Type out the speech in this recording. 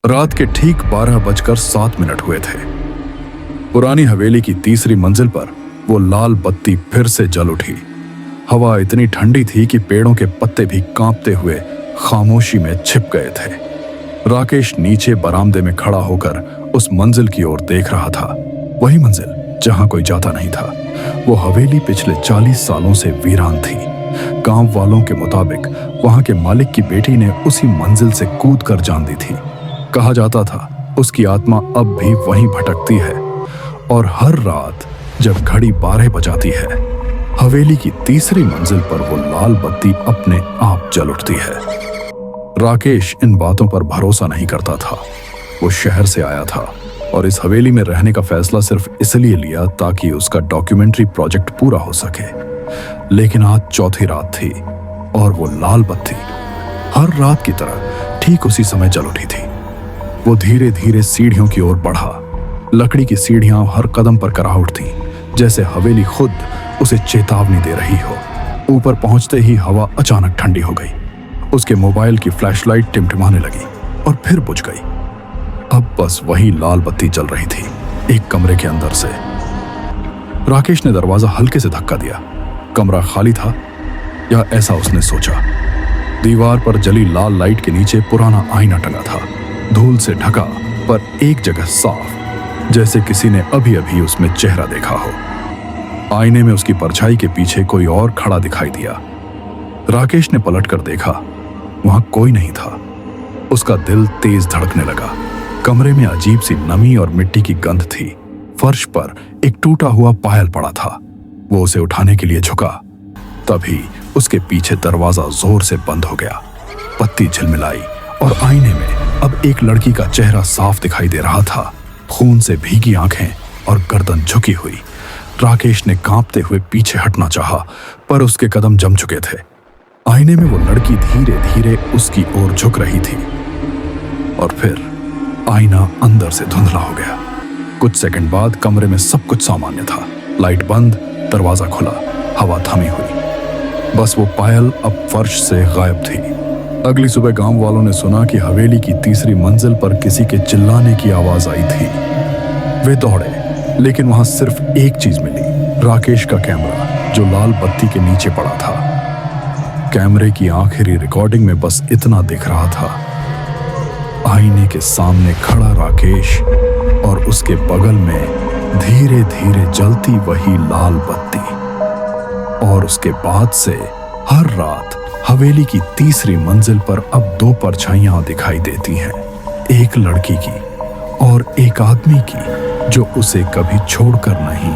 रात के ठीक 12:07 हुए थे। पुरानी हवेली की तीसरी मंजिल पर वो लाल बत्ती फिर से जल उठी। हवा इतनी ठंडी थी कि पेड़ों के पत्ते भी कांपते हुए खामोशी में छिप गए थे। राकेश नीचे बरामदे में खड़ा होकर उस मंजिल की ओर देख रहा था। वही मंजिल जहां कोई जाता नहीं था। वो हवेली पिछले 40 सालों से वीरान थी। गांव वालों के मुताबिक वहां के मालिक की बेटी ने उसी मंजिल से कूद कर जान दी थी। कहा जाता था उसकी आत्मा अब भी वहीं भटकती है और हर रात जब घड़ी 12 बजाती है, हवेली की तीसरी मंजिल पर वो लाल बत्ती अपने आप जल उठती है। राकेश इन बातों पर भरोसा नहीं करता था। वो शहर से आया था और इस हवेली में रहने का फैसला सिर्फ इसलिए लिया ताकि उसका डॉक्यूमेंट्री प्रोजेक्ट पूरा हो सके। लेकिन आज चौथी रात थी और वो लाल बत्ती हर रात की तरह ठीक उसी समय जल उठी थी। वो धीरे धीरे सीढ़ियों की ओर बढ़ा। लकड़ी की सीढ़ियां हर कदम पर कराहट थी, जैसे हवेली खुद उसे चेतावनी दे रही हो। ऊपर पहुंचते ही हवा अचानक ठंडी हो गई। उसके मोबाइल की फ्लैशलाइट टिमटिमाने लगी और फिर बुझ गई। अब बस वही लाल बत्ती जल रही थी, एक कमरे के अंदर से। राकेश ने दरवाजा हल्के से धक्का दिया। कमरा खाली था, या ऐसा उसने सोचा। दीवार पर जली लाल लाइट के नीचे पुराना आईना टंगा था, धूल से ढका पर एक जगह साफ, जैसे किसी ने अभी अभी उसमें चेहरा देखा हो। आईने में उसकी परछाई के पीछे कोई और खड़ा दिखाई दिया। राकेश ने पलटकर देखा, वहां कोई नहीं था। उसका दिल तेज धड़कने लगा। कमरे में अजीब सी नमी और मिट्टी की गंध थी। फर्श पर एक टूटा हुआ पायल पड़ा था। वो उसे उठाने के लिए झुका, तभी उसके पीछे दरवाजा जोर से बंद हो गया। बत्ती झिलमिलाई और आईने में अब एक लड़की का चेहरा साफ दिखाई दे रहा था, खून से भीगी आंखें और गर्दन झुकी हुई। राकेश ने कांपते हुए पीछे हटना चाहा, पर उसके कदम जम चुके थे। आईने में वो लड़की धीरे धीरे उसकी ओर झुक रही थी और फिर आईना अंदर से धुंधला हो गया। कुछ सेकंड बाद कमरे में सब कुछ सामान्य था। लाइट बंद, दरवाजा खुला, हवा थमी हुई। बस वो पायल अब फर्श से गायब थी। अगली सुबह गांव वालों ने सुना कि हवेली की तीसरी मंजिल पर किसी के चिल्लाने की आवाज आई थी। वे दौड़े, लेकिन वहां सिर्फ एक चीज मिली, राकेश का कैमरा जो लाल बत्ती के नीचे पड़ा था। कैमरे की आखिरी रिकॉर्डिंग में बस इतना दिख रहा था, आईने के सामने खड़ा राकेश और उसके बगल में धीरे धीरे जलती वही लाल बत्ती। और उसके बाद से हर रात हवेली की तीसरी मंजिल पर अब 2 परछाइयां दिखाई देती हैं, एक लड़की की और एक आदमी की जो उसे कभी छोड़कर नहीं